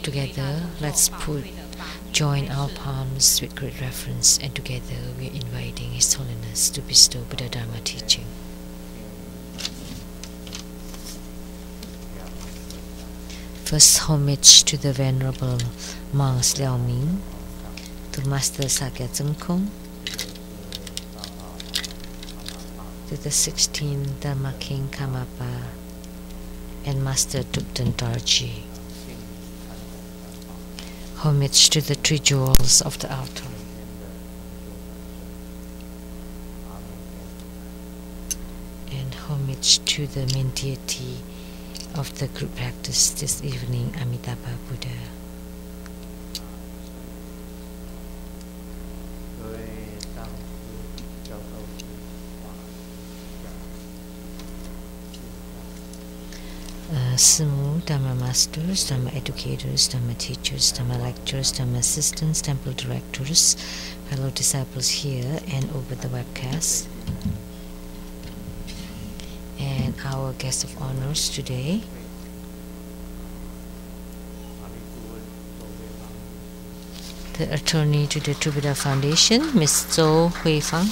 Together, let's join our palms with great reverence, and together we are inviting His Holiness to bestow Buddha Dharma teaching. First, homage to the Venerable Monks Liao Ming, to Master Sakya Tsung Kung, to the 16th Dharma King Karmapa, and Master Thubten Dorji. Homage to the three jewels of the altar. And homage to the main deity of the group practice this evening, Amitabha Buddha. Simu, Dharma masters, Dharma educators, Dharma teachers, Dharma lecturers, Dharma assistants, temple directors, fellow disciples here and over the webcast, and our guest of honors today, the attorney to the True Buddha Foundation, Ms. Zhou Huifang,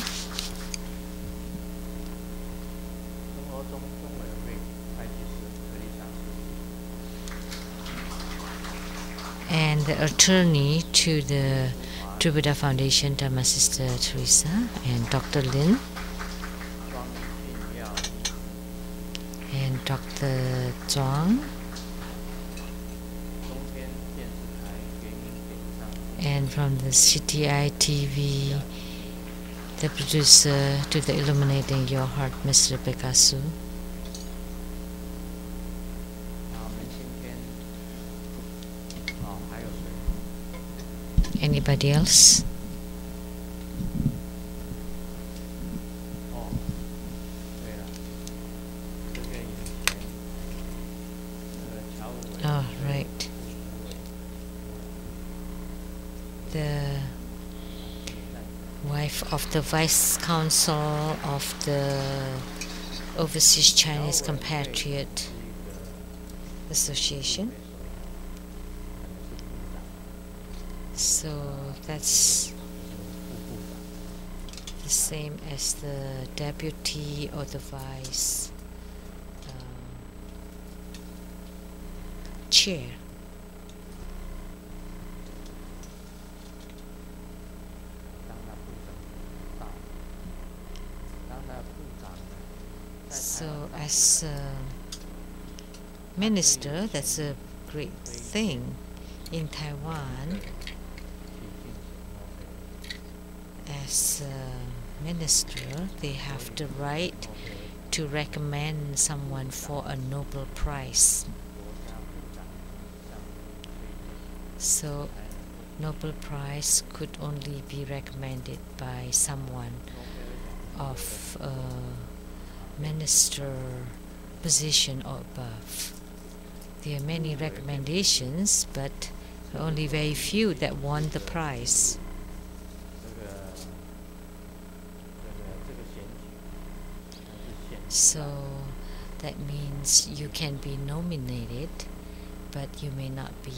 and the attorney to the True Buddha Foundation, Dharma Sister Teresa, and Dr. Lin, and Dr. Zhuang, and from the CTI TV, the producer to the Illuminating Your Heart, Ms. Rebecca Su. Anybody else? Oh, right. The wife of the Vice Counsel of the Overseas Chinese Compatriot Association. So that's the same as the deputy or the vice chair. So as a minister, that's a great thing. In Taiwan, as a minister, they have the right to recommend someone for a Nobel Prize. So Nobel Prize could only be recommended by someone of a minister position or above. There are many recommendations, but only very few that won the prize. So that means you can be nominated, but you may not be,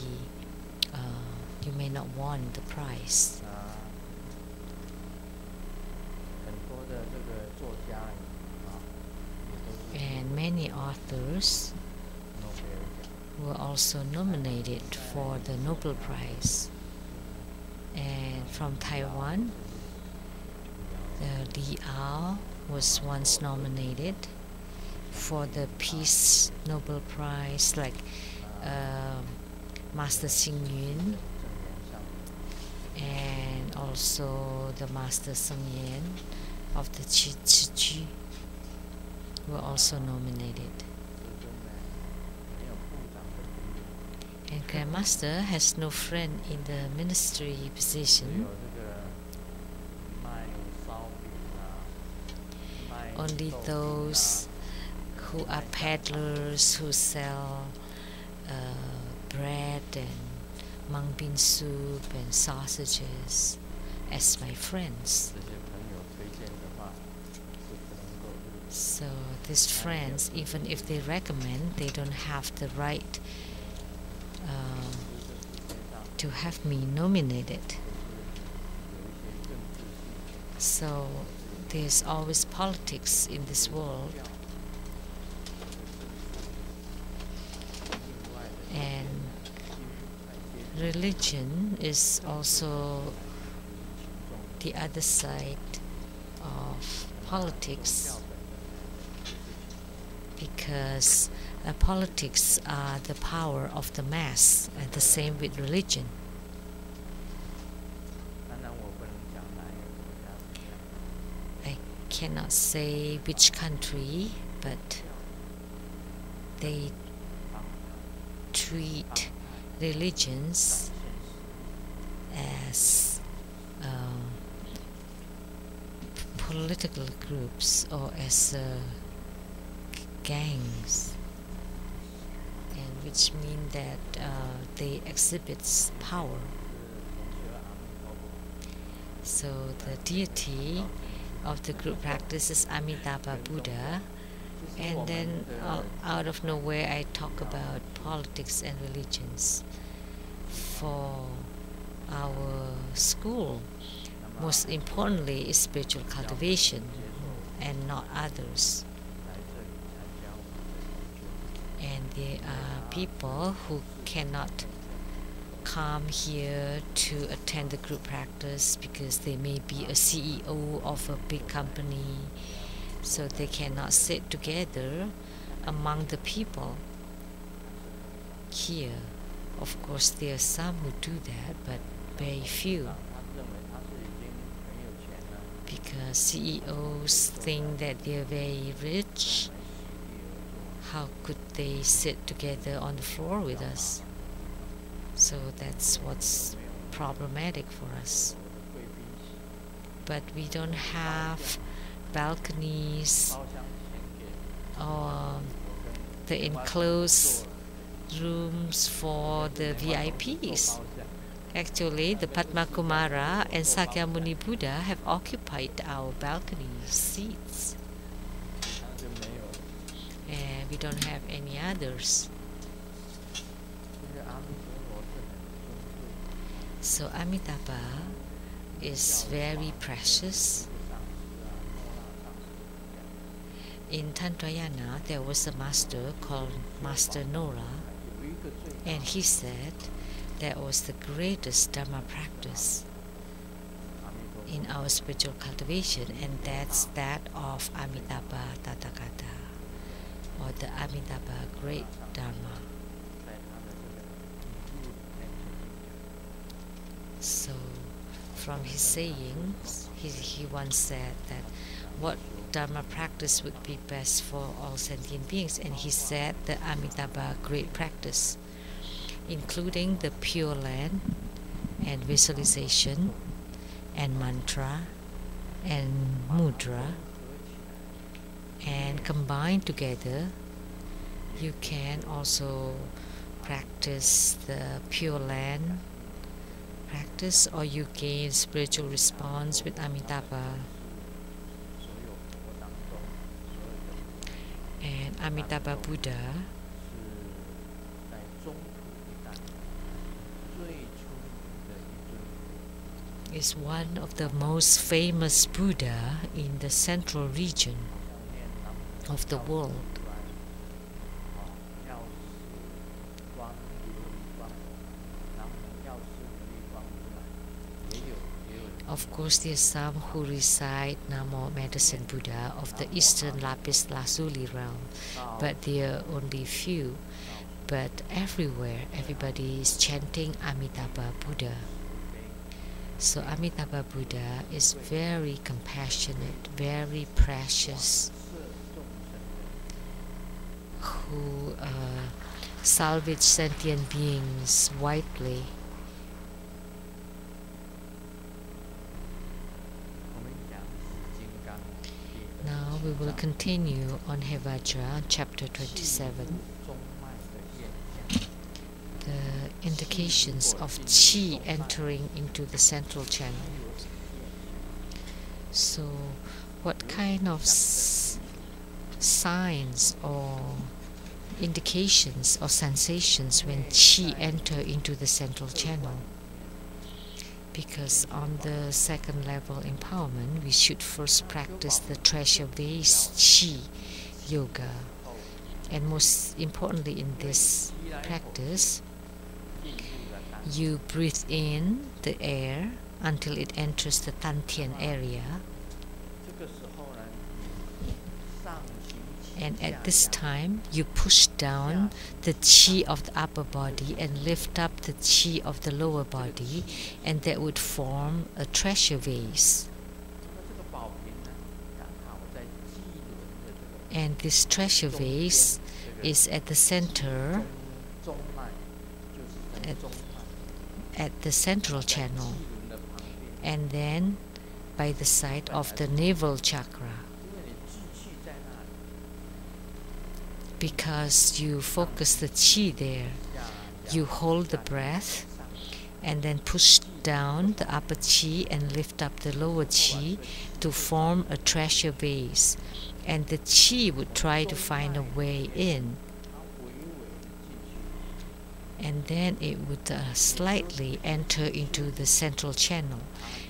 you may not won the prize. And many authors were also nominated for the Nobel Prize. And from Taiwan, Li Ao was once nominated for the Peace Nobel Prize, like Master Sheng-Yen, and also the Master Sheng-Yen of the Chi were also nominated. And Grandmaster has no friend in the ministry position. Only those who are peddlers who sell bread and mung bean soup and sausages as my friends. So these friends, even if they recommend, they don't have the right to have me nominated. So there's always politics in this world, and religion is also the other side of politics, because politics are the power of the mass, and the same with religion. I cannot say which country, but they treat religions as political groups or as gangs, and which mean that they exhibit power. So the deity of the group practice is Amitabha Buddha, and then out of nowhere I talk about politics and religions. For our school, most importantly is spiritual cultivation and not others. And there are people who cannot come here to attend the group practice because they may be a CEO of a big company, so they cannot sit together among the people here. Of course, there are some who do that, but very few, because CEOs think that they are very rich. How could they sit together on the floor with us? So that's what's problematic for us. But we don't have balconies or the enclosed rooms for the VIPs. Actually, the Padma Kumara and Sakyamuni Buddha have occupied our balcony seats, and we don't have any others. So Amitabha is very precious. In Tantrayana, there was a master called Master Nora, and he said that was the greatest Dharma practice in our spiritual cultivation, and that's that of Amitabha Tathagata, or the Amitabha Great Dharma. So, from his sayings, he once said that what Dharma practice would be best for all sentient beings, and he said the Amitabha Great Practice, including the Pure Land and visualization and mantra and mudra, and combined together you can also practice the Pure Land practice, or you gain spiritual response with Amitabha. And Amitabha Buddha is one of the most famous Buddha in the central region of the world. Of course, there are some who recite Namo Medicine Buddha of the Eastern Lapis Lazuli realm, but there are only few. But everywhere, everybody is chanting Amitabha Buddha. So Amitabha Buddha is very compassionate, very precious, who salvage sentient beings widely. Now we will continue on Hevajra, chapter 27. The indications of Qi entering into the central channel. So, what kind of signs or indications or sensations when qi enter into the central channel. Because on the second level empowerment, we should first practice the treasure vase qi yoga. And most importantly in this practice, you breathe in the air until it enters the Tantian area. And at this time, you push down the qi of the upper body and lift up the qi of the lower body, and that would form a treasure vase. And this treasure vase is at the center, at the central channel, and then by the side of the navel chakra. Because you focus the qi there, you hold the breath and then push down the upper qi and lift up the lower qi to form a treasure vase, and the qi would try to find a way in, and then it would slightly enter into the central channel.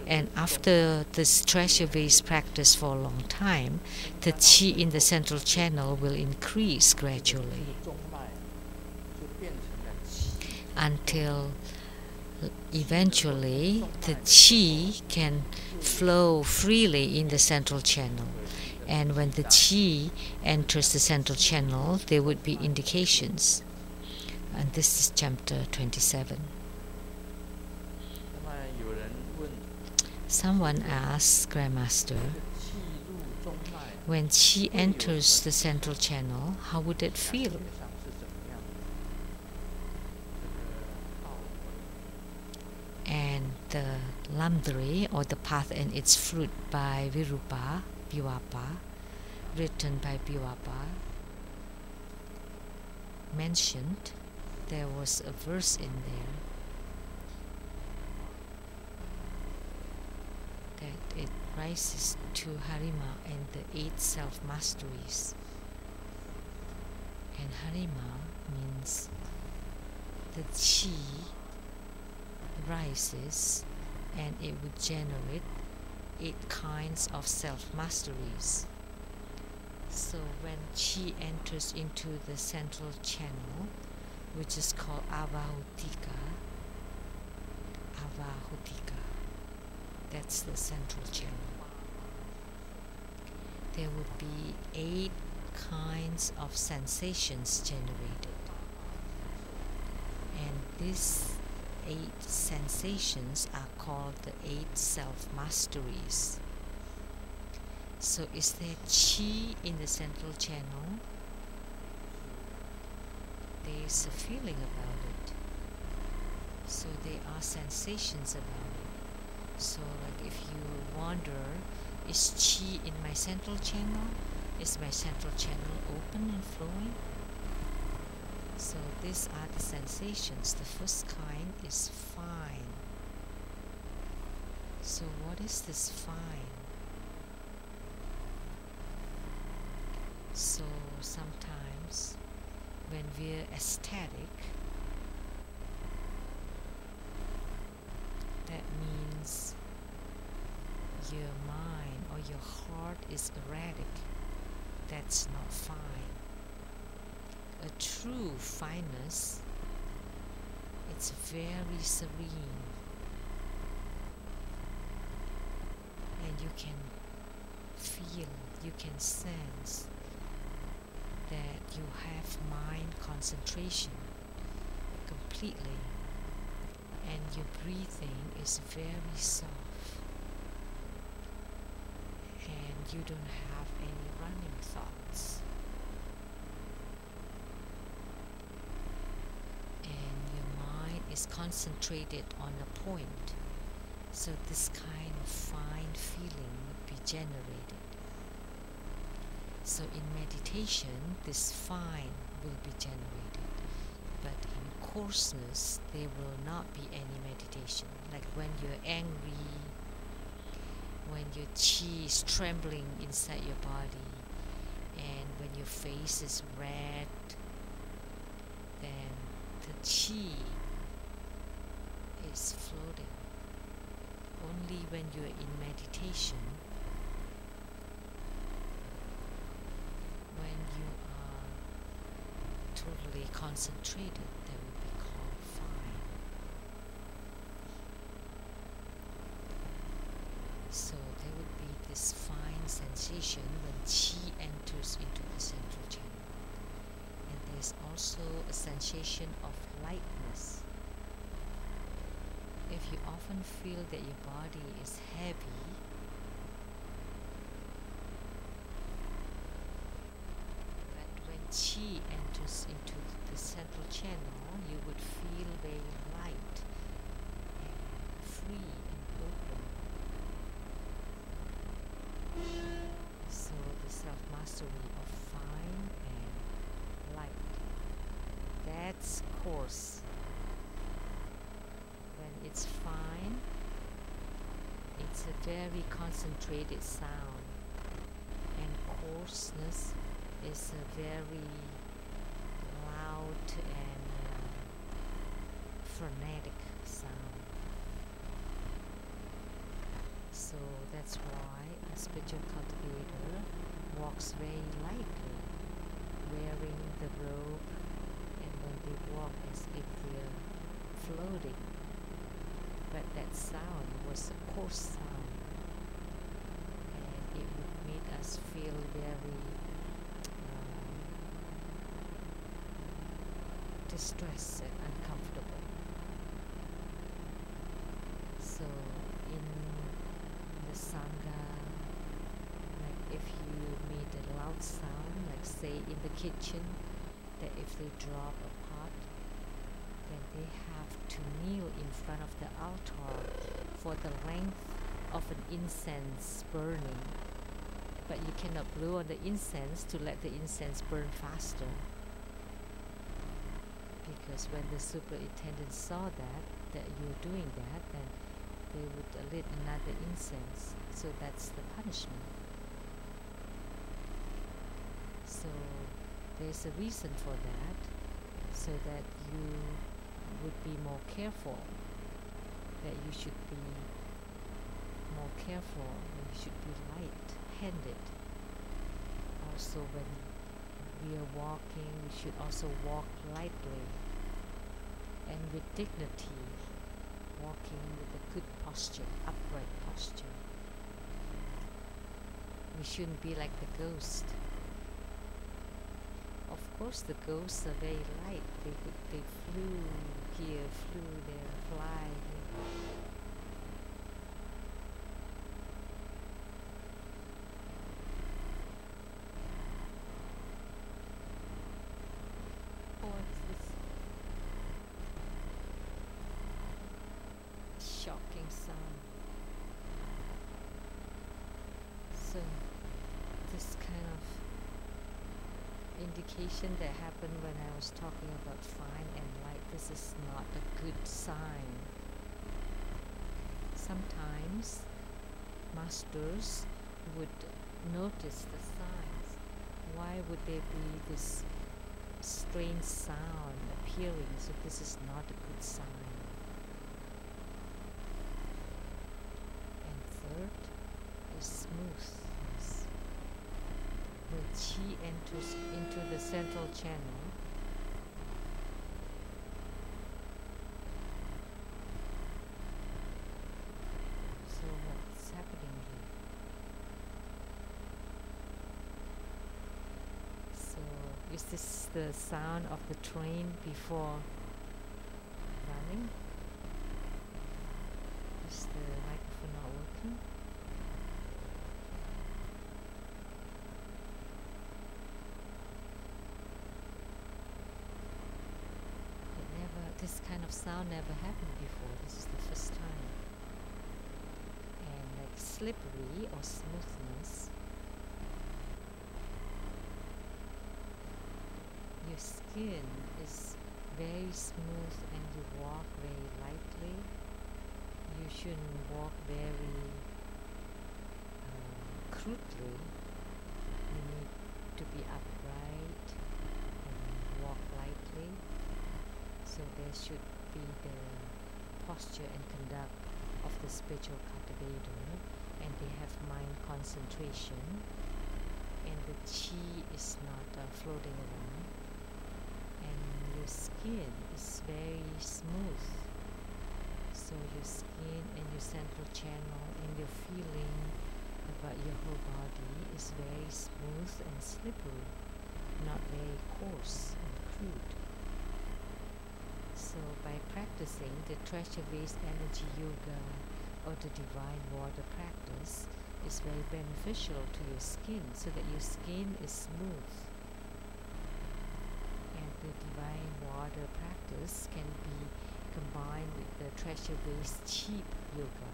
And after this treasure vase practice for a long time, the qi in the central channel will increase gradually until eventually the qi can flow freely in the central channel. And when the qi enters the central channel, there would be indications. And this is chapter 27. Someone asks Grandmaster, when qi enters the central channel, how would it feel? And the Lamdri, or the Path and its Fruit by Virupa Biwapa, written by Biwapa, mentioned there was a verse in there that it rises to Harima and the 8 self-masteries. And Harima means the qi rises and it would generate 8 kinds of self-masteries. So when qi enters into the central channel, which is called Avahutika, that's the central channel, there would be 8 kinds of sensations generated. And these 8 sensations are called the 8 self-masteries. So is there qi in the central channel? There is a feeling about it. So there are sensations about it. So like if you wonder, is qi in my central channel? Is my central channel open and flowing? So these are the sensations. The first kind is fine. So what is this fine? So sometimes when we're ecstatic, that means your mind or your heart is erratic. That's not fine. A true fineness, it's very serene, and you can feel, you can sense that you have mind concentration completely, and your breathing is very soft, and you don't have any running thoughts, and your mind is concentrated on a point. So this kind of fine feeling would be generated. So in meditation, this fine will be generated, but in coarseness, there will not be any meditation. Like when you're angry, when your qi is trembling inside your body, and when your face is red, then the chi is floating. Only when you're in meditation, when you are totally concentrated, that will be called fine. So there would be this fine sensation when chi enters into the central channel. And there's also a sensation of lightness. If you often feel that your body is heavy, but when chi enters into the central channel, you would feel very light and free and open. So the self-mastery of fine and light, that's coarse. When it's fine, it's a very concentrated sound, and coarseness is a very loud and frenetic sound. So that's why a spiritual cultivator walks very lightly, wearing the robe, and when they walk as if they're floating. But that sound was a coarse sound, and it would make us feel very distressed and uncomfortable. So in the Sangha, like if you made a loud sound, like say in the kitchen, that if they drop a pot, then they have to kneel in front of the altar for the length of an incense burning. But you cannot blow on the incense to let the incense burn faster. Because when the superintendent saw that you're doing that, then they would lit another incense. So that's the punishment. So there's a reason for that, so that you would be more careful, that you should be more careful, and you should be light-handed. Also when we are walking, we should also walk lightly and with dignity, walking with a good posture, upright posture. We shouldn't be like the ghost. Of course the ghosts are very light. They flew here, flew there, fly here. What's this shocking sound? So this kind of indication that happened when I was talking about fine and light, this is not a good sign. Sometimes masters would notice the signs. Why would there be this strange sound appearing? So this is not a good sign. And third is smoothness. When chi enters into the central channel, so what's happening here? So is this the sound of the train before running? Is the microphone not working? This kind of sound never happened before. This is the first time. And like slippery or smoothness, your skin is very smooth and you walk very lightly. You shouldn't walk very crudely. You need to be upright and walk lightly. So there should be the posture and conduct of the spiritual cultivator, and they have mind concentration, and the chi is not floating around, and your skin is very smooth. So your skin and your central channel and your feeling about your whole body is very smooth and slippery, not very coarse and crude. So by practicing the treasure vase energy yoga or the divine water practice is very beneficial to your skin, so that your skin is smooth. And the divine water practice can be combined with the treasure vase cheap yoga.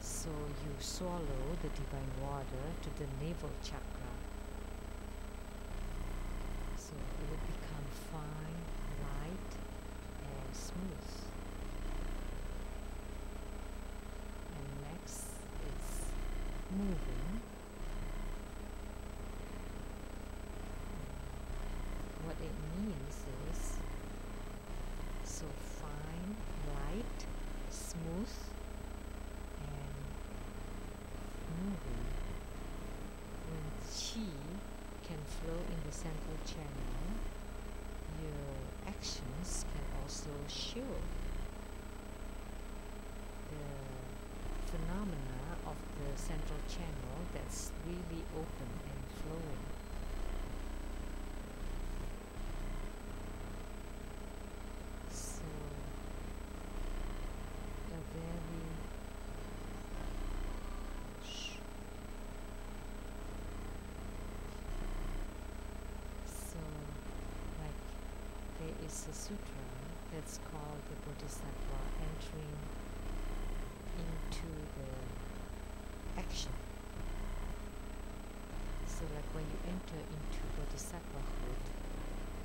So you swallow the divine water to the navel chakra. So it will become fine, light, and smooth. And next is moving. What it means is so fine, light, smooth, and moving. When chi can flow in the central channel, your actions can also show the phenomena of the central channel that's really open and flowing. So a very there is a sutra that's called the Bodhisattva entering into the action. So like when you enter into Bodhisattvahood,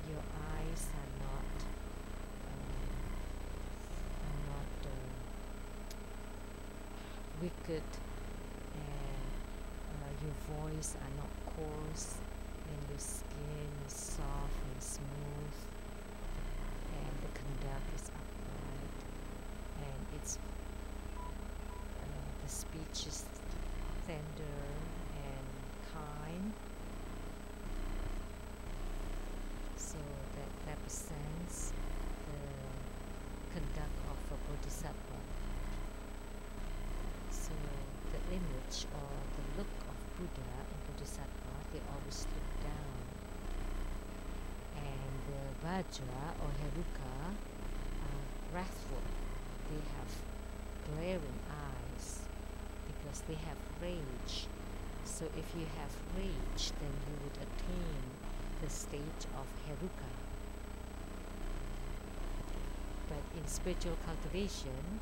your eyes are not wicked, and your voice are not coarse, and your skin is soft and smooth, and the conduct is upright, and it's the speech is tender and kind. So that represents the conduct of a bodhisattva. So the image or the look of Buddha and Bodhisattva, they always look down. And the Vajra or Heruka are wrathful. They have glaring eyes because they have rage. So if you have rage, then you would attain the stage of Heruka. But in spiritual cultivation,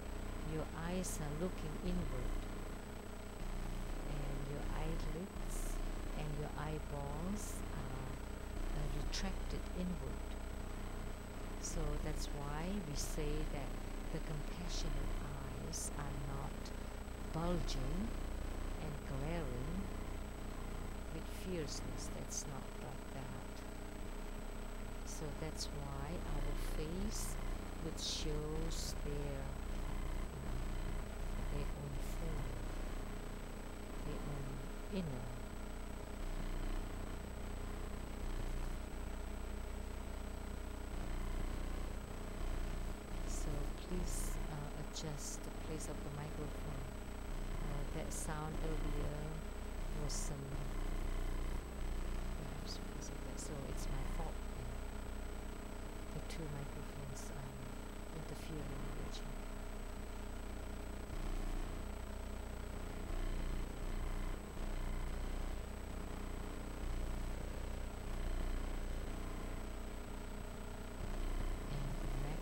your eyes are looking inward, and your eyelids and your eyeballs are retracted inward. So that's why we say that the compassionate eyes are not bulging and glaring with fierceness. That's not like that. So that's why our face, which shows their own form, their own inner. So please adjust the place of the microphone. That sound earlier was some perhaps because of that. So it's my fault. The two microphones are interfering with each other.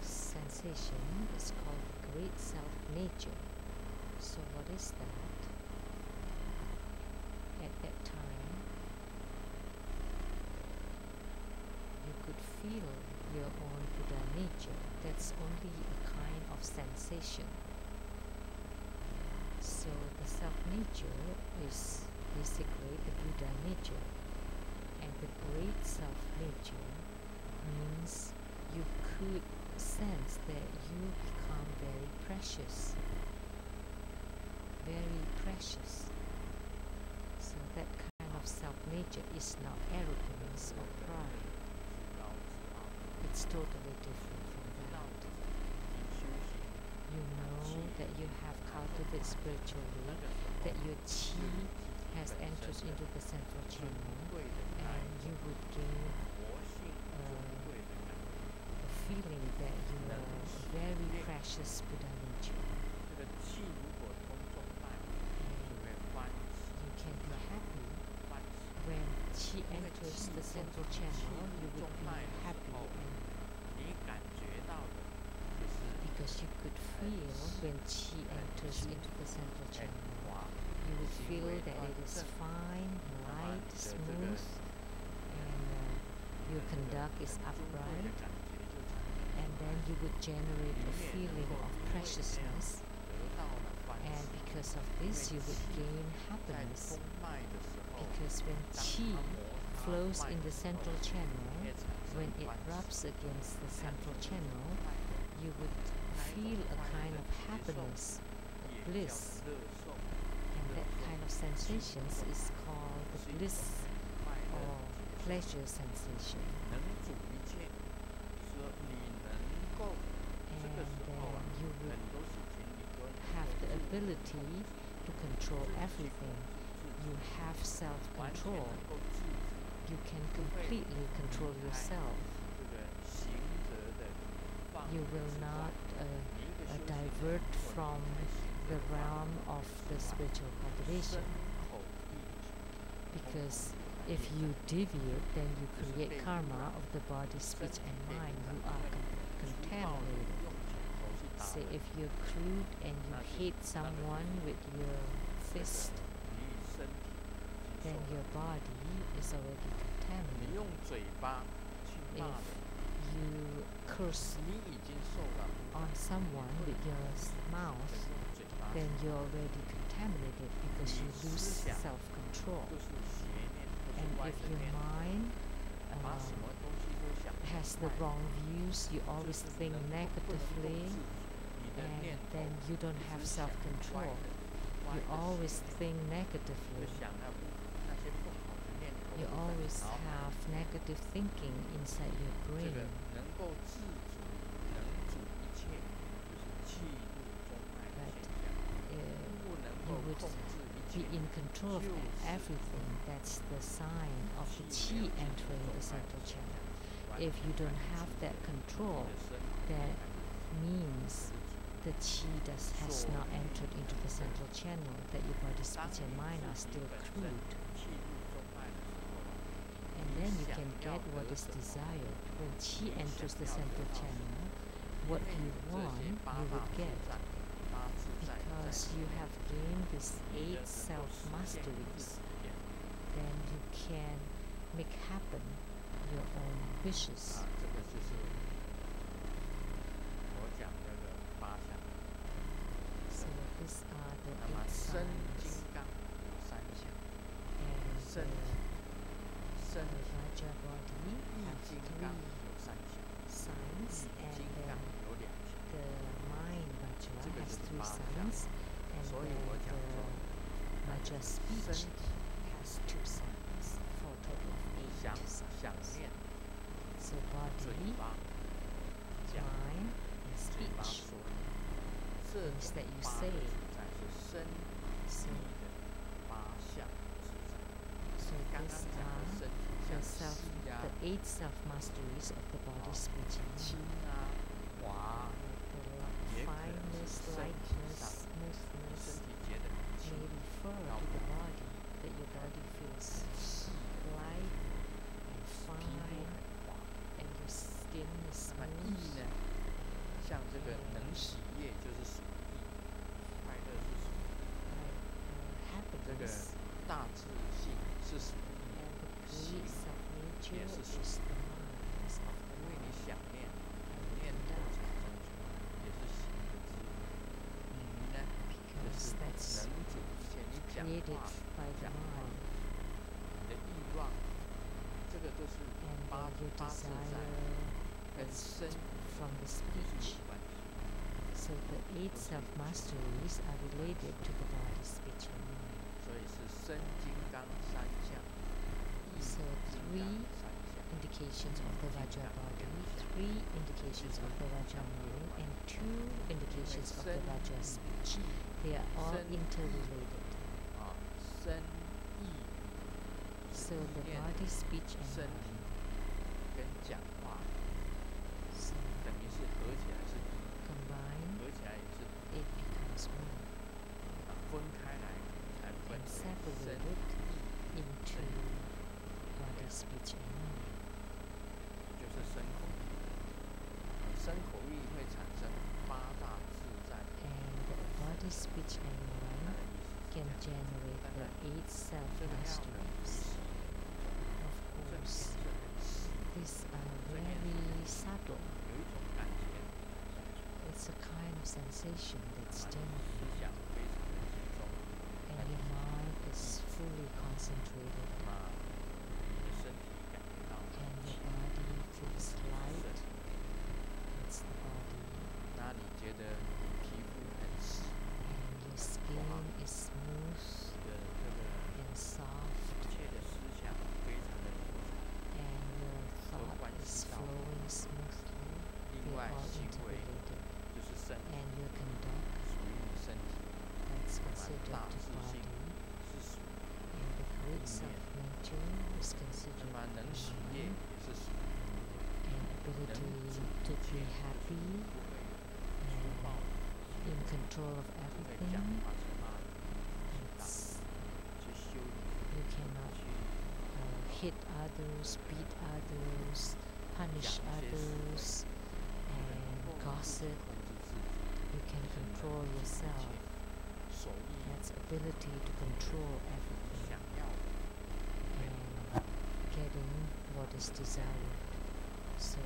Sensation is called great self-nature. So what is that? At that time, you could feel your own Buddha nature. That's only a kind of sensation. So the self-nature is basically the Buddha nature. And the great self-nature means you could sense that you become very precious. Very precious. So that kind of self-nature is not arrogance or pride. It's totally different from that. You know that you have cultivated spiritually, that your chi has entered into the central channel, and you would gain a feeling that you are a very precious Buddha nature. You can be happy when chi enters the central channel. You would be happy, because you could feel when chi enters into the central channel. You would feel that it is fine, light, smooth, and your conduct is upright, and then you would generate a feeling of preciousness, and because of this you would gain happiness, because when chi flows in the central channel, when it rubs against the central channel, you would feel a kind of happiness, bliss, and that kind of sensations is called the bliss or pleasure sensation. And you would have the ability to control everything. You have self-control. You can completely control yourself. You will not divert from the realm of the spiritual cultivation. Because if you deviate, then you create karma of the body, speech, and mind. You are contaminated. Say if you're crude and you hate someone with your fist, then your body is already contaminated. If you curse on someone with your mouth, then you're already contaminated because you lose self-control. And if your mind has the wrong views, you always think negatively, and then you don't have self-control. You always think negatively. You always have negative thinking inside your brain. You would be in control of everything. That's the sign of the chi entering the central channel. If you don't have that control, that means the chi has not entered into the central channel, that your body, speech, and mind are still crude. And then you can get what is desired. When chi enters the central channel, what you want, you will get. Because you have gained these 8 self-masteries, then you can make happen your own wishes. So these are the 8 signs. And the Hevajra body has 3 signs, and then the mind Vajra has 3 signs, and then the Vajra speech has 2 signs, for a total of 8 signs. So body, mind, and speech, things that you say. So these are the 8 self-masteries of the body, speech, and mind. The fineness, lightness, smoothness may refer to the body, that your body feels light and fine, and your skin is smooth. Happiness. And the grace of nature is the mindness of the mind. Because that's created by the mind. And your desire, it's from the speech. So the 8 self-masteries are related to the body, speech, and mind. So 3 indications of the Vajra body, 3 indications of the Vajra mind, and 2 indications of the Vajra speech. They are all interrelated. So the body, speech, and mind. So combined, it becomes one. And separated into body, speech, and mind. And body, speech, and mind can generate the 8 self-masteries. Of course, these are very subtle. It's a kind of sensation that's generated, and your mind is fully concentrated, and your body feels light. It's the body, and your skin is smooth and soft, and your thought is flowing smoothly. They are all integrated. And your conduct, that's considered to body, and the great self-nature is considered mind, and ability to be happy and in control of everything. You cannot hit others, beat others, punish others, and gossip. You can control yourself. That's ability to control everything and getting what is desired. So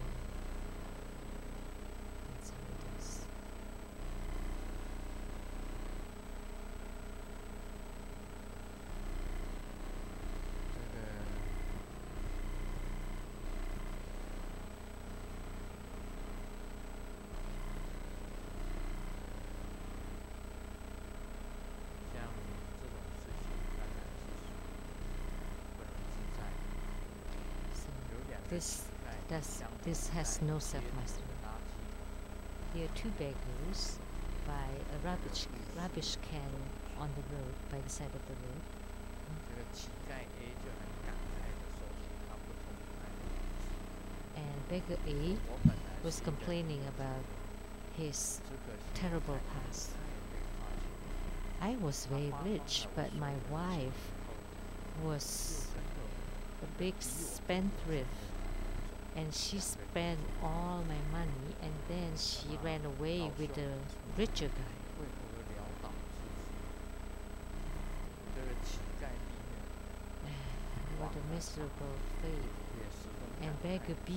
that's how it is. This has no self-mastery. There are 2 beggars by a rubbish can on the road, by the side of the road. And beggar A was complaining about his terrible past. I was very rich, but my wife was a big spendthrift, and she spent all my money, and then she ran away with a richer guy. What a miserable fate. And beggar B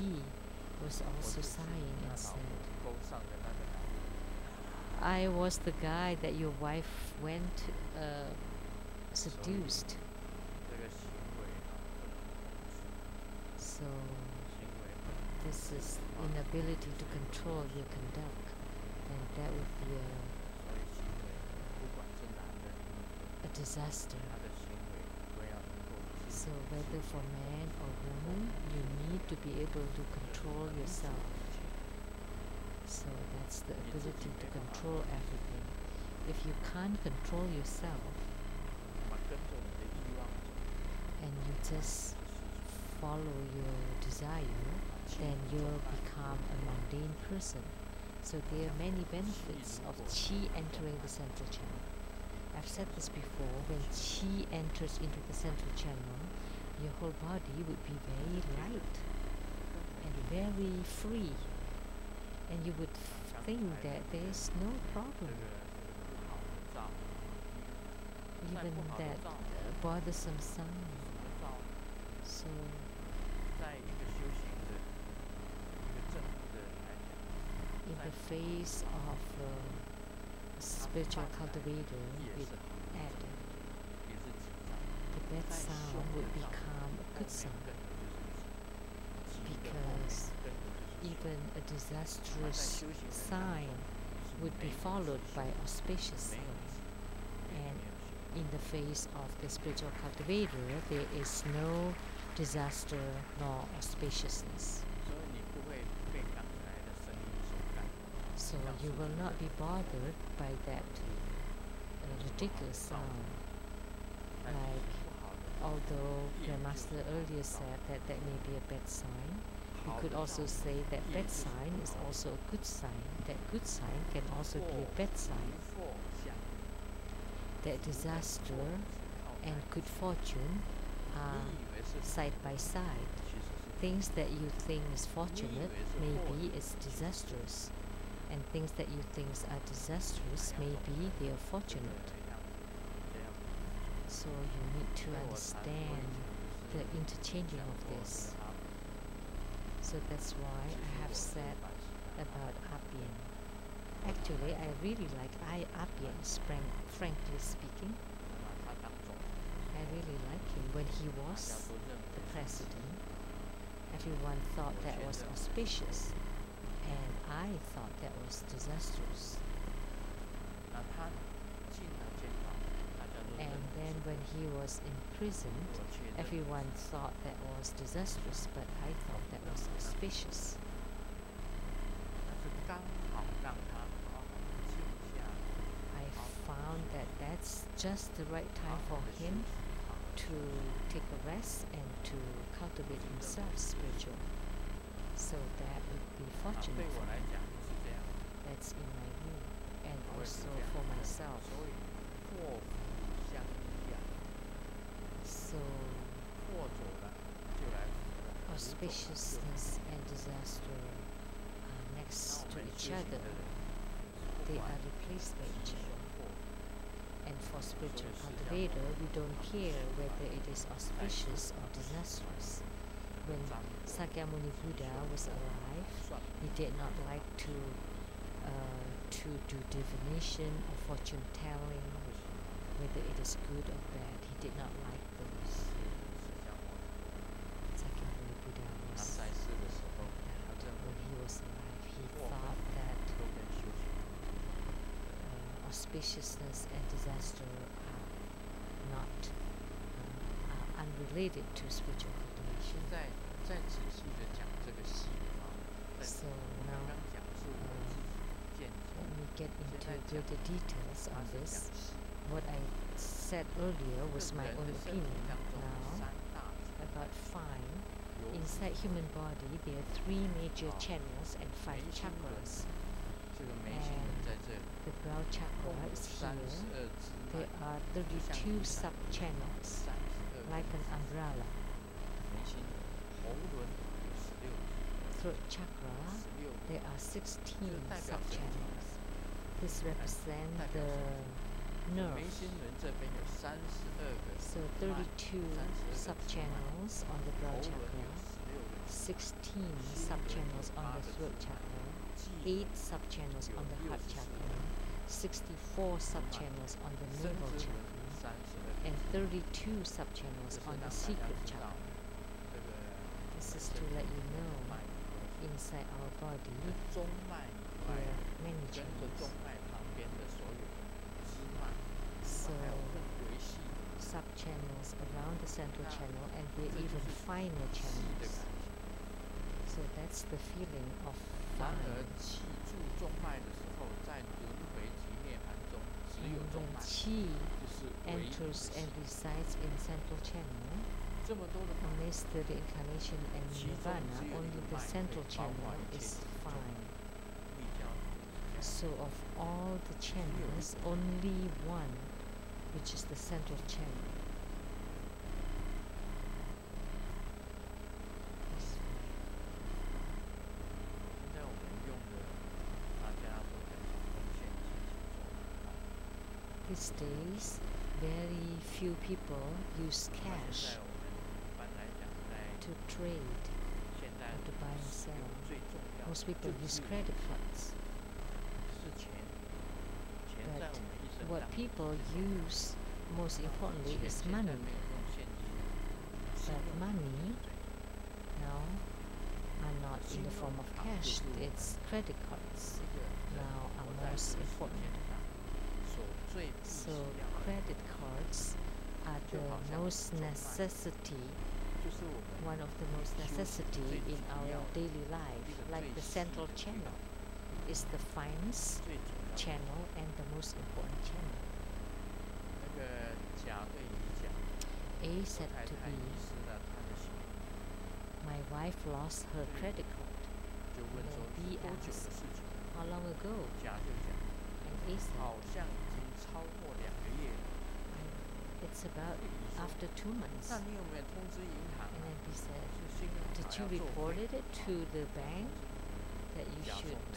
was also sighing and said, I was the guy that your wife went seduced. So this is inability to control your conduct, and that would be a disaster. So whether for man or woman, you need to be able to control yourself. So that's the ability to control everything. If you can't control yourself, and you just follow your desire, then you'll become a mundane person. So there are many benefits of qi entering the central channel. I've said this before, when qi enters into the central channel, your whole body would be very light and very free, and you would think that there's no problem. Even that bothersome sound. So in the face of a spiritual cultivator with added, the bad sound would become a good sound, because even a disastrous sign would be followed by auspicious sign. And in the face of the spiritual cultivator, there is no disaster nor auspiciousness. So you will not be bothered by that ridiculous sound. Like, although the Master earlier said that that may be a bad sign, we could also say that bad sign is also a good sign. That good sign can also be a bad sign. That disaster and good fortune are side by side. Things that you think is fortunate, maybe it's disastrous. And things that you think are disastrous, maybe they are fortunate. So you need to understand the interchanging of this. So that's why I have said about Appian. Actually, I really like Appian, frankly speaking. I really like him. When he was the president, everyone thought that was auspicious, and I thought that was disastrous. And then when he was imprisoned, everyone thought that was disastrous, but I thought that was auspicious. I found that that's just the right time for him to take a rest and to cultivate himself spiritually. So that would be fortunate for him. That's in my view, and also for myself. So auspiciousness and disaster are next to each other. They are replaced by each other. And for spiritual cultivator, we don't care whether it is auspicious or disastrous. When Sakyamuni Buddha was alive, he did not like to do divination or fortune telling, whether it is good or bad. He did not like those. Sakyamuni Buddha was when he was alive, he thought that auspiciousness and disaster are unrelated to spiritual cultivation. So now let me get into greater details on this. What I said earlier was my own opinion. Now, about fine. Inside human body, there are 3 major channels and 5 chakras. And the brow chakra is here. There are 32 sub-channels, like an umbrella. Throat chakra, there are 16 sub-channels. This represents the nerve. So 32 sub-channels on the brow chakra, 16 sub-channels on the throat chakra, 8 sub-channels on the heart chakra, 64 sub-channels on the navel chakra, and 32 sub-channels on the secret chakra. This is to let you know, inside our body, there are many channels. So, sub-channels around the central channel, and there are even finer channels. So that's the feeling of fine. And when Qi enters and resides in central channel, amidst the reincarnation and nirvana, only the central channel is fine. So of all the channels, only one, which is the central channel. These days, very few people use cash to trade or to buy and sell. Most people use credit cards. But what people use most importantly is money. But money now are not in the form of cash. It's credit cards now are most important. So credit cards are the most necessity, one of the most necessity in our daily life, like the central channel is the finance channel and the most important channel. A said to B, my wife lost her credit card. And then B asked, how long ago? And A said, it's about after 2 months. And then B said, did you report it to the bank that you should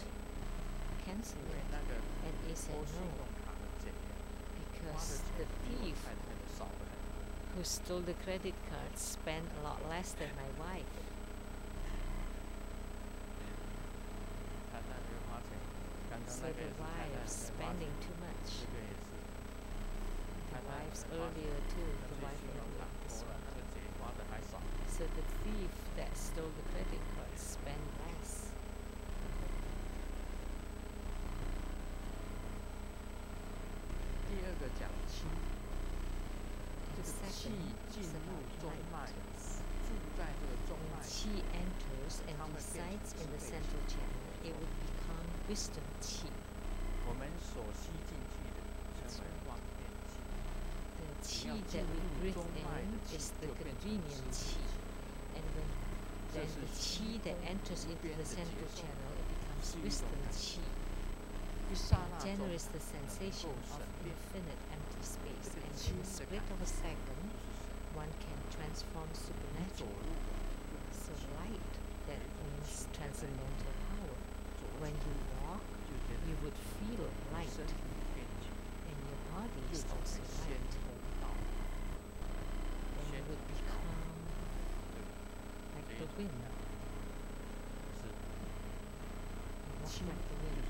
cancel it? And A said no, because the thief who stole the credit card spent a lot less than my wife. So the wife's spending too much. The wife's earlier too, the wife earlier this one. So the thief that stole the credit card spent less. The second is about lightness. When qi enters and resides in the central channel, it would become wisdom qi. The qi that we breathe in is the convenient qi, and when then the qi that enters into the central channel, it becomes wisdom qi. It generates the sensation of infinite empty space, and in a split of a second, one can transform supernaturally. So light, that means transcendental power. When you walk, you would feel light, and your body is also light. And you would become like the wind. You walk like the wind.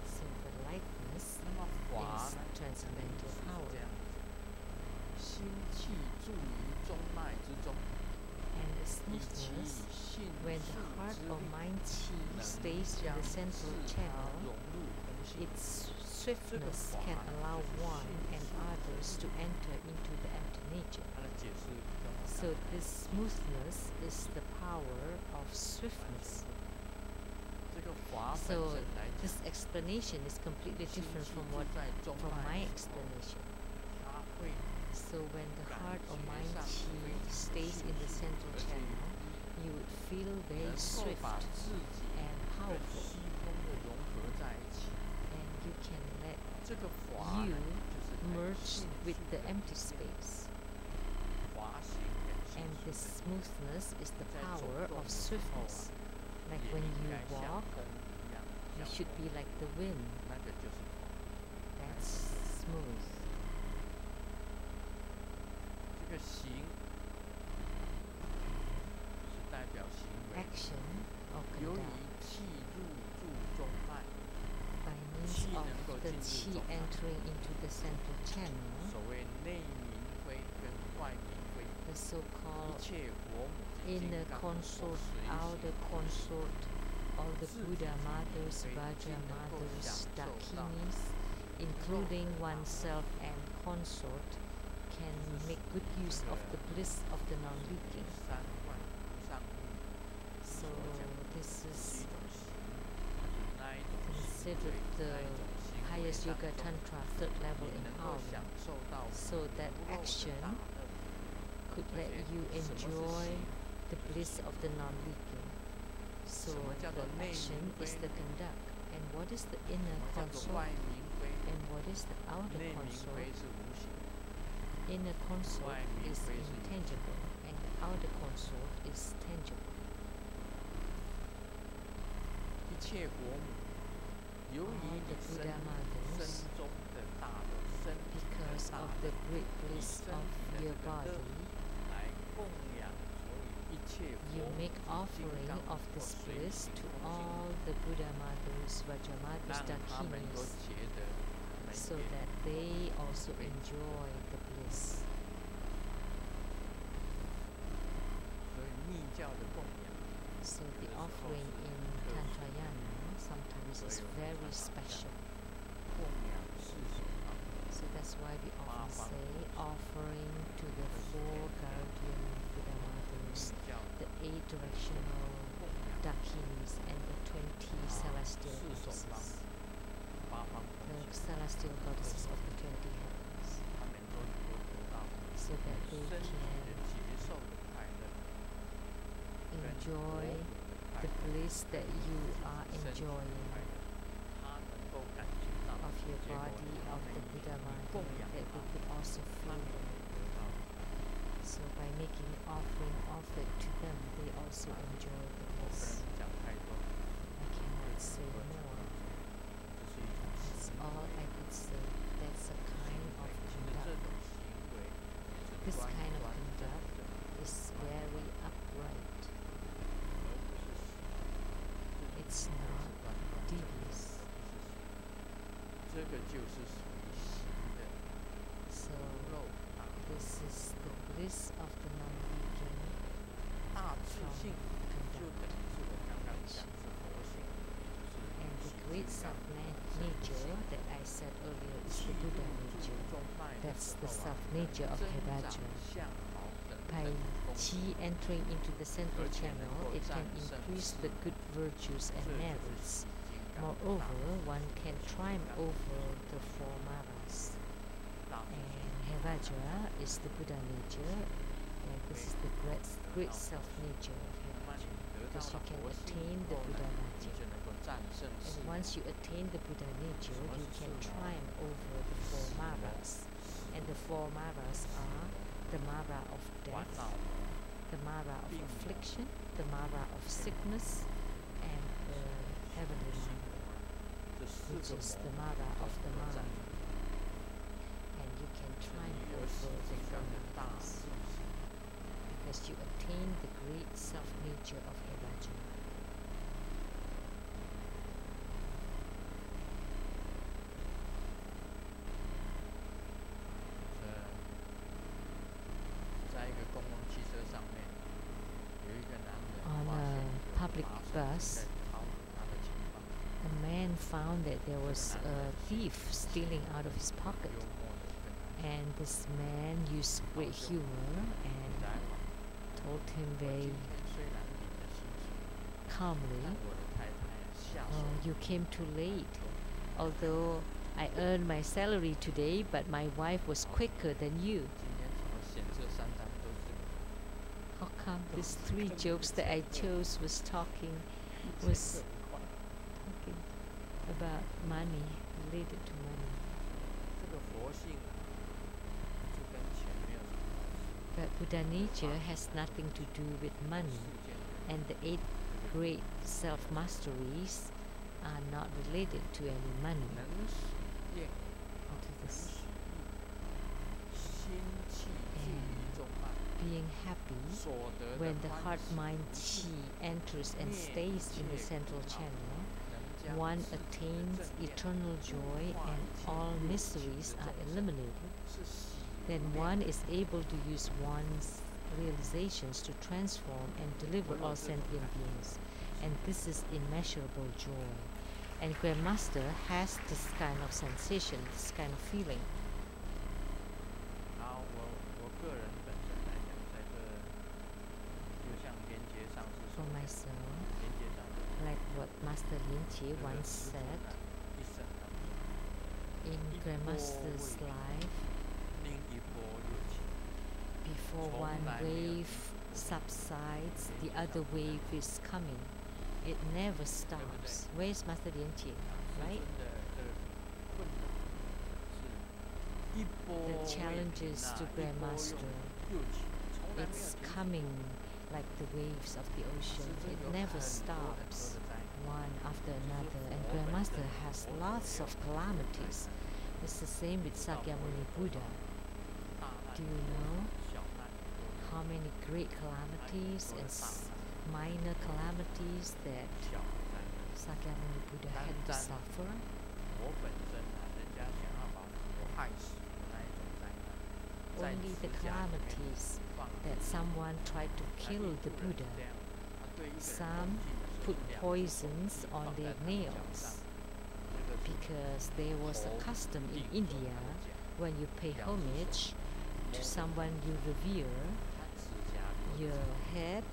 So the lightness is transcendental power. And the smoothness, when the heart or mind qi stays in the central channel, its swiftness can allow one and others to enter into the empty nature. So this smoothness is the power of swiftness. So this explanation is completely different from my explanation. So when the heart or mind qi stays in the central channel, you would feel very swift and powerful. And you can let you merge with the empty space. And this smoothness is the power of swiftness. Like when you walk, you should be like the wind. That's smooth. Action or conduct by means of the qi entering into the central channel, the so-called inner consort, outer consort, all the Buddha mothers, Vajra mothers, Dakinis, including oneself and consort, can make good use of the bliss of the non-leaking. So this is considered the highest yoga tantra, third level empowerment. So that action could let you enjoy the bliss of the non-leaking. So the action is the conduct. And what is the inner consort? And what is the outer consort? Inner consort is intangible, and the outer consort is tangible. All the Buddha mothers, because of the great bliss of your body, you make offering of this bliss to all the Buddha mothers, Vajra mothers, Dakinis, so that they also enjoy the bliss. So the offering in Tantrayana sometimes is very special. So that's why we often say offering to the 4 guardian Buddha mothers, the 8 directional Dakinis, and the 20 celestial goddesses. The celestial goddesses of the 20 heavens. So that they can enjoy the bliss that you are enjoying of your body, of the Buddha Mother, that they could also feel it. So by making offering of it to them, they also enjoy the bliss. I cannot say more. That's all I could say. That's a kind of conduct. This kind of conduct is very upright. It's not devious. So this is the bliss of the non-vegan conduct. And the great self-nature that I said earlier is the Buddha nature. That's the self-nature of Hevajra. By Qi entering into the central channel, it can increase the good virtues and merits. Moreover, one can triumph over the 4 maras. And Hevajra is the Buddha nature, and this is the great self-nature of Hevajra, because you can attain the Buddha nature. And once you attain the Buddha nature, you can triumph over the 4 maras. And the 4 maras are the mara of death, the mara of affliction, the mara of sickness, and the heavenly mara, which is the mara of the mind. And you can triumph over the 4 maras because you attain the great self-nature of Hevajra. On a public bus, a man found that there was a thief stealing out of his pocket. And this man used great humor and told him very calmly, "Oh, you came too late. Although I earned my salary today, but my wife was quicker than you." How come these 3 jokes that I chose was talking about money, related to money? But Buddha nature has nothing to do with money, and the 8 great self-masteries are not related to any money. And being happy when the heart-mind Qi enters and stays in the central channel, one attains eternal joy and all miseries are eliminated. Then one is able to use one's realizations to transform and deliver all sentient beings. And this is immeasurable joy. And Grandmaster has this kind of sensation, this kind of feeling. For myself, like what Master Lin Jie once said, in Grandmaster's life, before one wave subsides, the other wave is coming. It never stops. Where is Master Lin Jie? Right? The challenges to Grandmaster, it's coming like the waves of the ocean. It never stops, one after another. And Grandmaster has lots of calamities. It's the same with Sakyamuni Buddha. Do you know how many great calamities and minor calamities that Sakyamuni Buddha had to suffer? Only the calamities that someone tried to kill the Buddha some put poisons on their nails because there was a custom in India when you pay homage to someone you revere, your head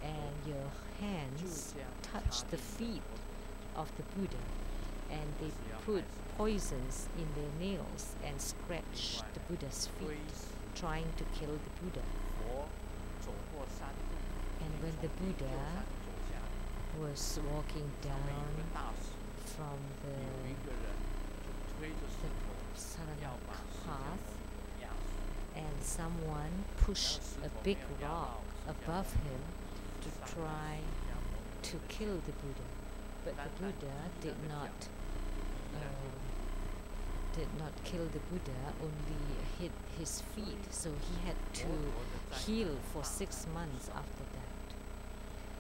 and your hands touch the feet of the Buddha, and they put poisons in their nails and scratch the Buddha's feet, trying to kill the Buddha. And when the Buddha was walking down from the Sarana path, and someone pushed a big rock above him to try to kill the Buddha. But the Buddha did not kill the Buddha, only hit his feet, so he had to heal for 6 months after that.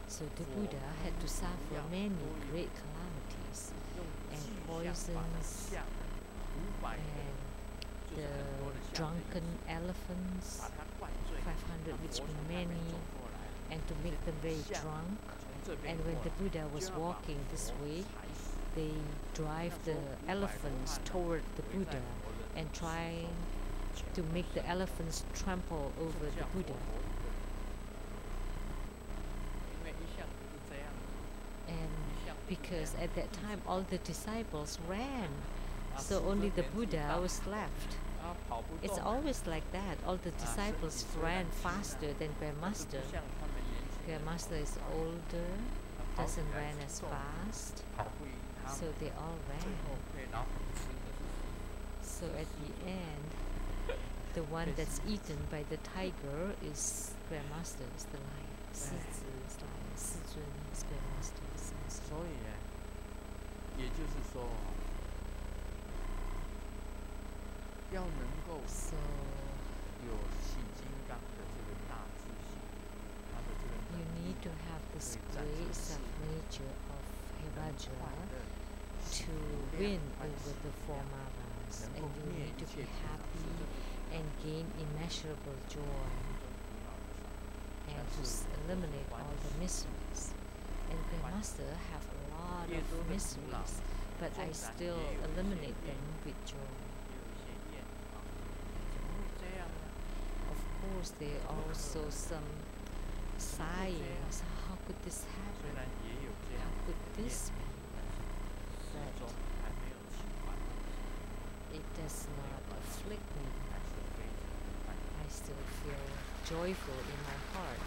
So the Buddha had to suffer many great calamities and poisons and the drunken elephants, 500 which were many, and to make them very drunk. And when the Buddha was walking this way, they drive the elephants toward the Buddha and try to make the elephants trample over the Buddha. And because at that time all the disciples ran, so only the Buddha was left. It's always like that. All the disciples ran faster than Grandmaster. Grandmaster is older, doesn't run as fast, so they all ran. So at the end, the one that's eaten by the tiger is Grandmaster, is the lion. Si Tzu is lion, Si Zun is Grandmaster. So you need to have this grace of nature of Hevajra to win over the four Maras, and you need to be happy and gain immeasurable joy and to eliminate all the miseries. And Grandmaster have a lot of miseries, but I still eliminate them with joy. Of course, there are also some sighings. How could this happen? How could this be? But it does not afflict me. I still feel joyful in my heart.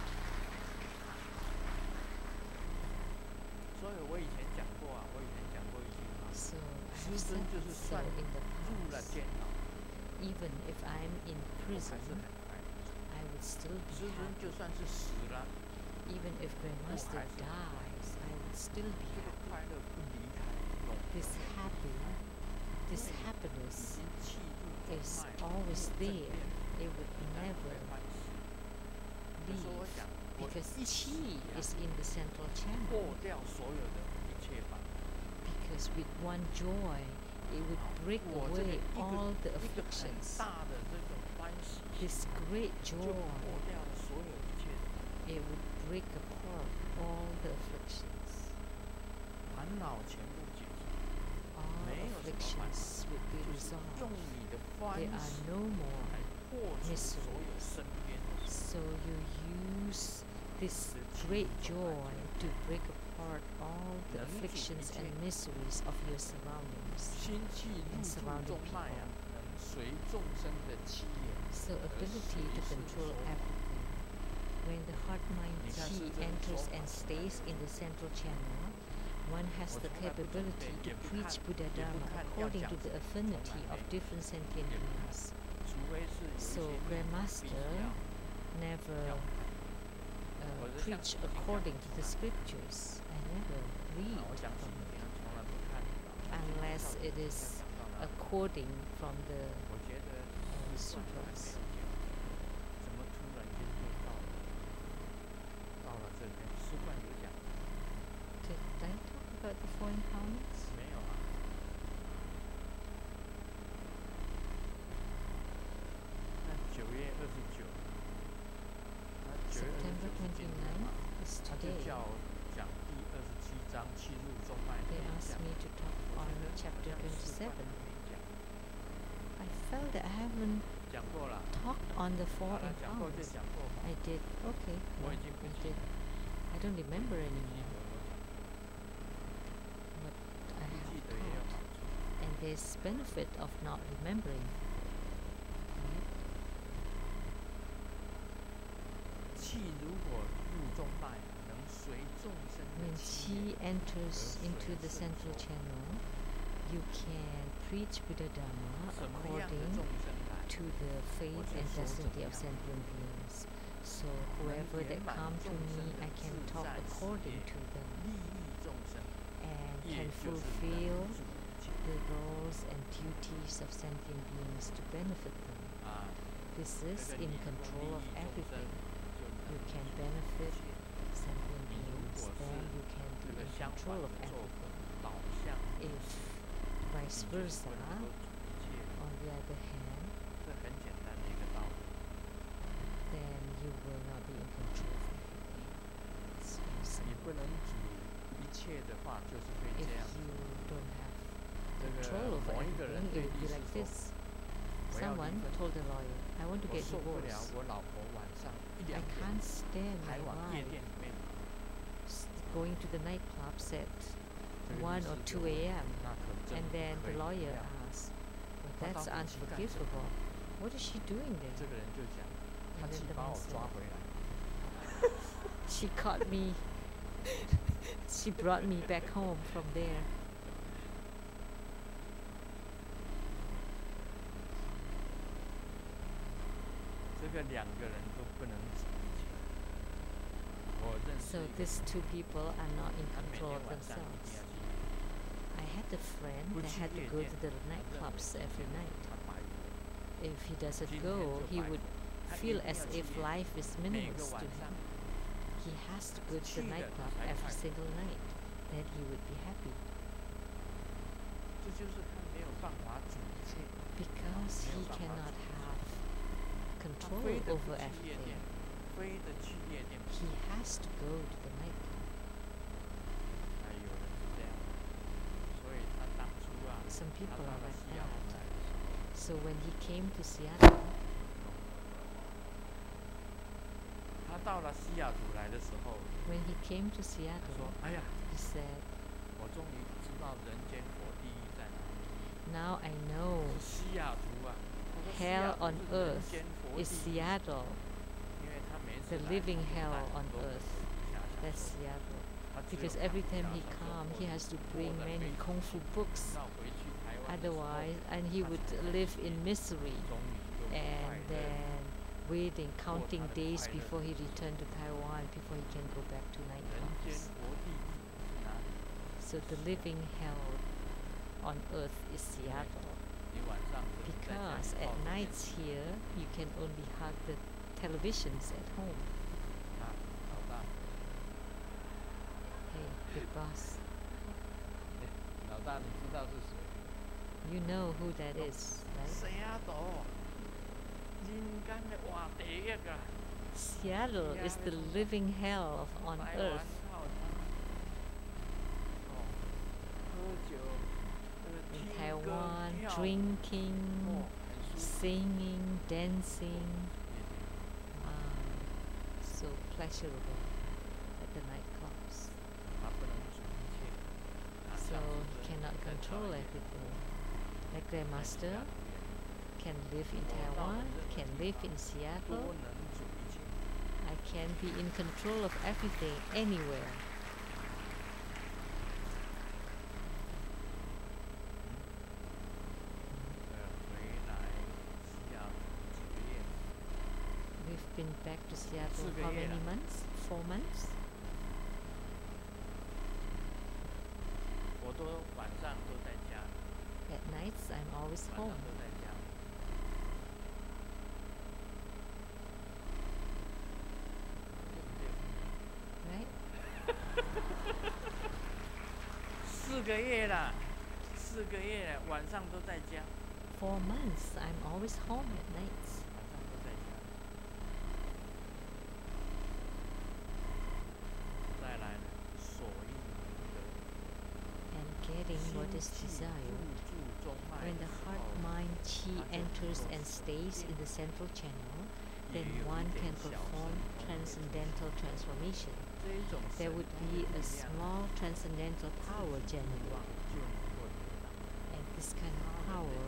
So I have said so in the past. Even if I'm in prison, I would still be happy. Even if Grandmaster dies, I would still be happy. This happiness is always there. It would never leave, because Qi is in the central channel. Because with one joy, it would break away all the afflictions. This great joy, it would break apart all the afflictions. All afflictions would be resolved. There are no more miseries. So you use this great joy to break apart all the afflictions and miseries of your surroundings and surrounding people. So ability to control everything. When the heart-mind Qi enters and stays in the central channel, one has the capability to preach Buddha Dharma according to the affinity of different sentient beings. So Grandmaster never preach according to the scriptures. I never read from it, unless it is according from the sutras. Did I talk about the four empowerments? September 29th is today. asked me to talk on chapter 27. I felt that I haven't talked on the 4 empowers. I did. Okay. No, I did. I don't remember anymore. But I have taught. And there's benefit of not remembering. Right? When qi enters into the central channel, you can preach Buddha Dharma according to the faith and destiny of sentient beings. So whoever that come to me, I can talk according to them and can fulfill the roles and duties of sentient beings to benefit them. This is in control of everything. You can benefit sentient beings, then you can be in control of everything. If vice versa, on the other hand, then you will not be in control of everything. It's very simple. If you don't have control over everything, it would be like this. Someone told the lawyer, I want to get divorced. I can't stand my wife going to the nightclubs at 1 or 2 a.m. And then the lawyer asks, well, that's unforgivable. What is she doing there? And then the man said, she caught me. She brought me back home from there. So these two people are not in control of themselves. I had a friend that had to go to the nightclubs every night. If he doesn't go, he would feel as if life is meaningless to him. He has to go to the nightclub every single night. Then he would be happy. Because he cannot have control over everything. He has to go to the nightclub. Some people are like that. So when he came to Seattle, when he came to Seattle, he said, now I know hell on earth is Seattle. The living hell on earth. That's Seattle. Because every time he comes, he has to bring many kung fu books. Otherwise, and he would live in misery. And then waiting, counting days before he returned to Taiwan, before he can go back to nightclubs. So the living hell on earth is Seattle. Because at nights here, you can only hug the televisions at home. Hey, big boss. You know who that is, right? Seattle is the living hell on earth. In Taiwan, drinking, singing, dancing, so pleasurable at the nightclubs. So he cannot control everything. Like their master can live in Taiwan, can live in Seattle. I can be in control of everything anywhere. We've been back to Seattle how many months? 4 months? At nights, I'm always home. Right? 4 months, I'm always home at nights. And getting what is desired. When the heart-mind qi enters and stays in the central channel, then one can perform transcendental transformation. There would be a small transcendental power generated. And this kind of power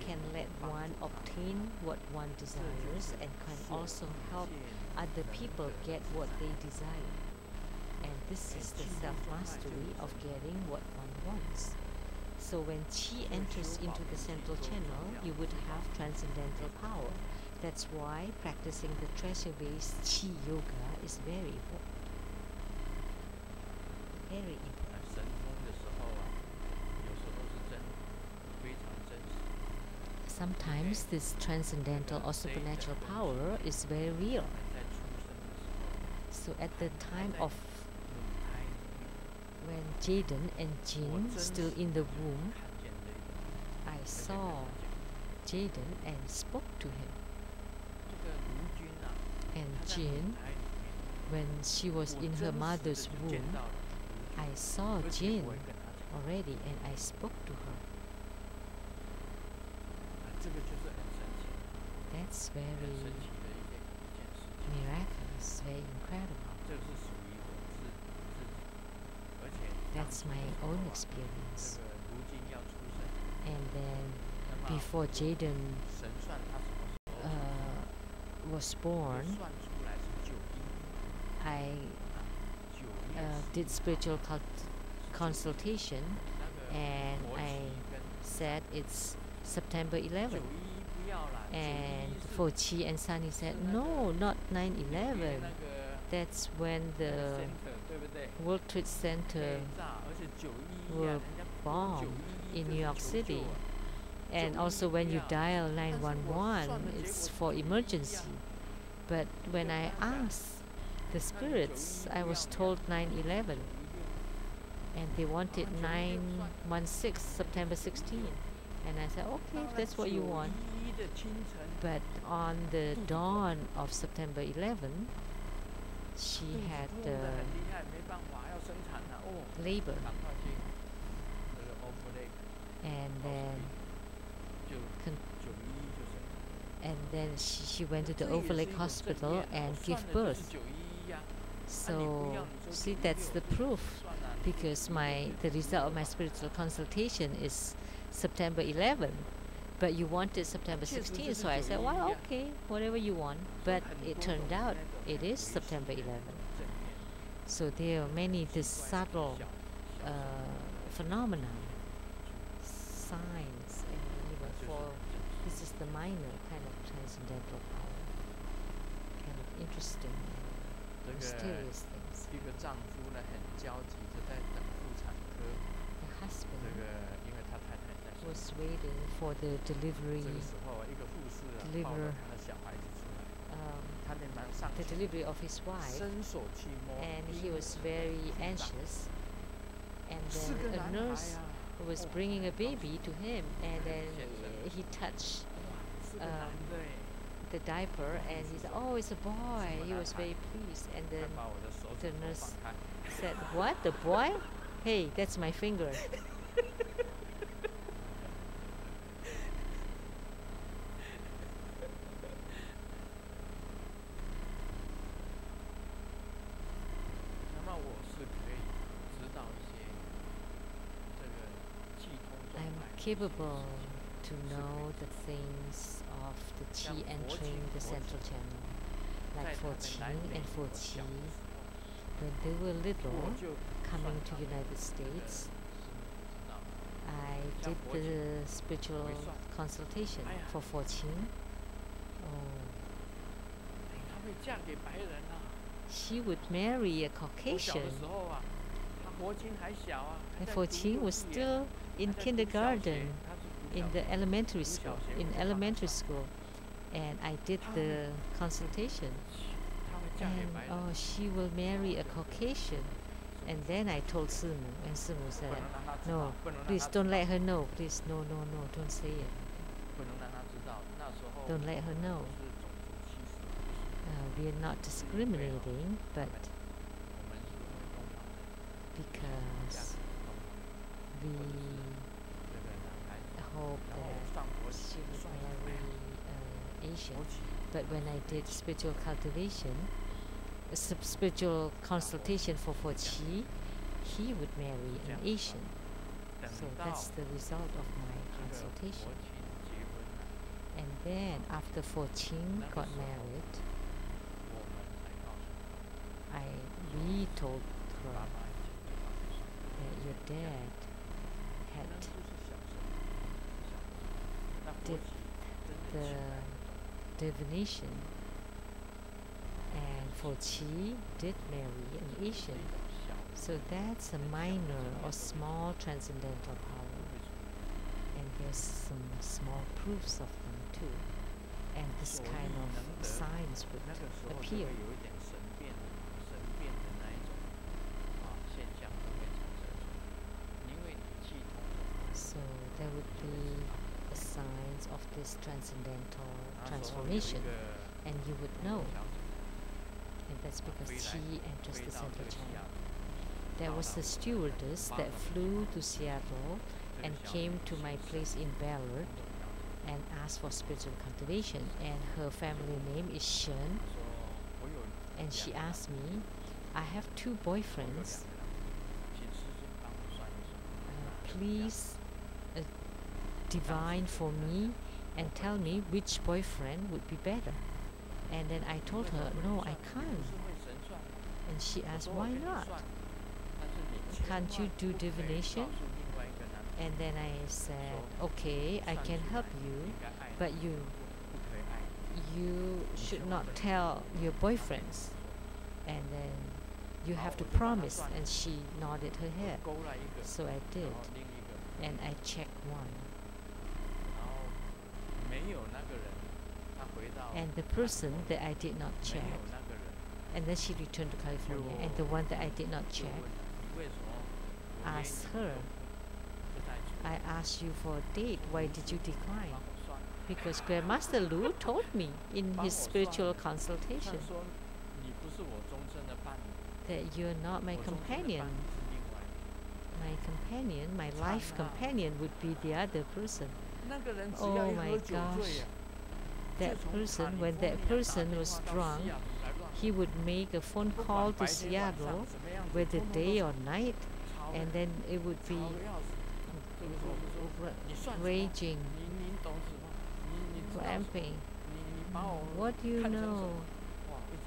can let one obtain what one desires and can also help other people get what they desire. And this is the self-mastery of getting what one wants. So when qi enters into the central channel, you would have transcendental power. That's why practicing the treasure-based qi yoga is very important. Very important. Sometimes this transcendental or supernatural power is very real. So at the time of when Jaden and Jin still in the womb, I saw Jaden and spoke to him. And Jin, when she was in her mother's womb, I saw Jin already and I spoke to her. That's very miraculous, very incredible. That's my own experience. And then before Jaden was born, I did spiritual consultation and I said it's September 11th. And for Qi and Sunny said, no, not 9/11. That's when the World Trade Center were bombed in New York City. And also when you dial 911, it's for emergency. But when I asked the spirits, I was told 9/11. And they wanted 9/16, September 16. And I said, okay, if that's what you want. But on the dawn of September 11, she had labor. And then she went to the Overlake Hospital and gave birth. So see, that's the proof, because the result of my spiritual consultation is September 11, but you wanted September 16, so I said, well, okay, whatever you want. But it turned out it is September 11. So there are many this subtle phenomena, signs, and even for this is the minor kind of transcendental power, kind of interesting, mysterious things. The husband was waiting for the delivery of his wife, and he was very anxious. And then a nurse was bringing a baby to him, and then he touched the diaper, and he said, "Oh, it's a boy." He was very pleased, and then the nurse said, "What? The boy? Hey, that's my finger." Capable to know the things of the qi entering the central channel, like for Qing and for Qi. When they were little, coming to United States, I did the spiritual consultation for Qing. She would marry a Caucasian. And for Qing was still in kindergarten, in the elementary school, and I did the consultation. And she will marry a Caucasian. And then I told Simu, and Simu said, "No, please don't let her know. Please, no, don't say it. Don't let her know. We are not discriminating, but because we hope that she would marry Asian. But when I did spiritual cultivation, spiritual consultation for Qi, he would marry an Asian. So that's the result of my consultation. And then after Qi got married, we told her that your dad had did the divination, and Qi did marry an Asian. So that's a minor or small transcendental power. And there's some small proofs of them too. And this kind of signs would appear. So there would be signs of this transcendental transformation, and you would know. And that's because Qi enters the central channel. There was a stewardess that flew to Seattle and came to my place in Ballard and asked for spiritual cultivation, and her family name is Shen. And she asked me, I have 2 boyfriends. Please divine for me and tell me which boyfriend would be better. And then I told her, no, I can't. And she asked, why not? Can't you do divination? And then I said, okay, I can help you, but you should not tell your boyfriends. And then you have to promise. And she nodded her head. So I did. And I checked one. And the person that I did not check, and then she returned to California, and the one that I did not check, asked her, I asked you for a date, why did you decline? Because Grandmaster Lu told me in his spiritual consultation that you're not my companion. My companion, my life companion would be the other person. Oh my gosh. That person, when that person was drunk, he would make a phone call to Seattle, whether day or night, and then it would be raging, clamping. What do you know?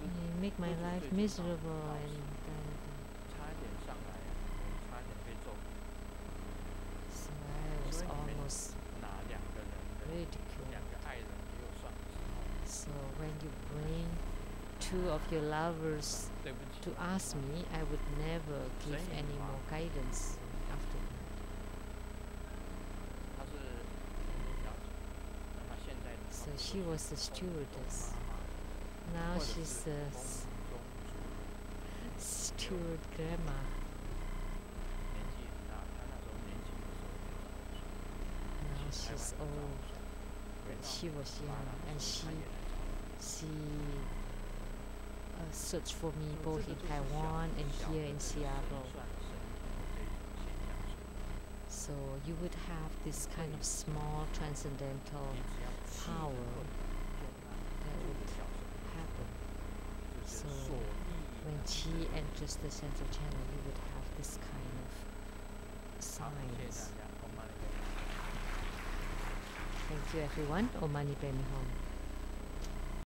You make my life miserable and so I was almost ridiculed. So when you bring 2 of your lovers to ask me, I would never give any more guidance after that. So she was a stewardess. Now she's a steward grandma. Now she's old, but she was young, and she searched for me both in Taiwan and here in Seattle. So you would have this kind of small transcendental power that would happen. So when Qi enters the central channel, you would have this kind of signs. Thank you everyone. Om Mani Padme Hum.